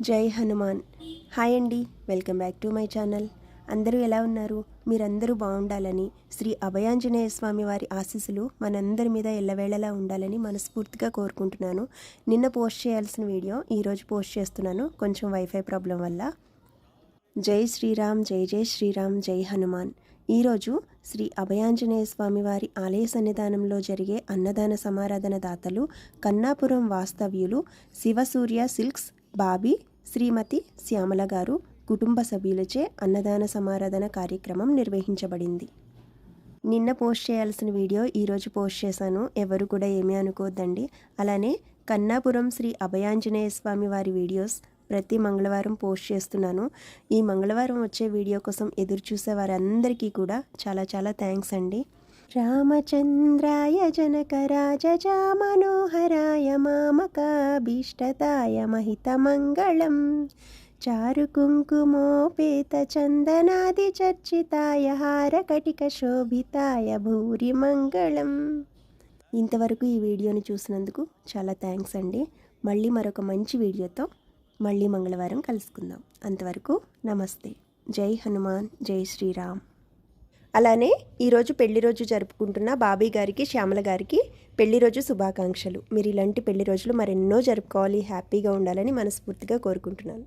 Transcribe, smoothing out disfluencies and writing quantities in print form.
జై హనుమాన్. హాయ్ అండి, welcome back to my channel. అందరూ ఎలా ఉన్నారు? మీరందరూ బాగుండాలని, శ్రీ అభయాంజనేయ స్వామి వారి ఆశీస్సులు మనందరి మీద ఎల్లవేళలా ఉండాలని మనస్ఫూర్తిగా కోరుకుంటున్నాను. నిన్న పోస్ట్ చేయాల్సిన వీడియో ఈరోజు పోస్ట్ చేస్తున్నాను, కొంచెం వైఫై ప్రాబ్లం వల్ల. జై శ్రీరామ్, జై జై శ్రీరామ్, జై హనుమాన్. ఈరోజు శ్రీ అభయాంజనేయ స్వామి వారి ఆలయ సన్నిధానంలో జరిగే అన్నదాన సమారాధన దాతలు కన్నాపురం వాస్తవ్యులు శివసూర్య సిల్క్స్ బాబీ శ్రీమతి శ్యామల గారు కుటుంబ సభ్యులచే అన్నదాన సమారాధన కార్యక్రమం నిర్వహించబడింది. నిన్న పోస్ట్ చేయాల్సిన వీడియో ఈరోజు పోస్ట్ చేశాను, ఎవరు కూడా ఏమీ అనుకోవద్దండి. అలానే కన్నాపురం శ్రీ అభయాంజనేయ స్వామి వారి వీడియోస్ ప్రతి మంగళవారం పోస్ట్ చేస్తున్నాను. ఈ మంగళవారం వచ్చే వీడియో కోసం ఎదురు చూసే వారందరికీ కూడా చాలా చాలా థ్యాంక్స్ అండి. రామచంద్రాయ జనకరాజ మనోహరాయ మామకాభీష్టతాయ మహితమంగళం చారు కుంకుమోపేత చందనాది చర్చితాయ హారకటిక శోభితాయ భూరి మంగళం. ఇంతవరకు ఈ వీడియోని చూసినందుకు చాలా థ్యాంక్స్ అండి. మళ్ళీ మరొక మంచి వీడియోతో మళ్ళీ మంగళవారం కలుసుకుందాం. అంతవరకు నమస్తే. జై హనుమాన్, జై శ్రీరామ్. అలానే ఈరోజు పెళ్లి రోజు జరుపుకుంటున్న బాబీ గారికి, శ్యామల గారికి పెళ్లి రోజు శుభాకాంక్షలు. మీరు ఇలాంటి పెళ్లి రోజులు మరెన్నో జరుపుకోవాలి, హ్యాపీగా ఉండాలని మనస్ఫూర్తిగా కోరుకుంటున్నాను.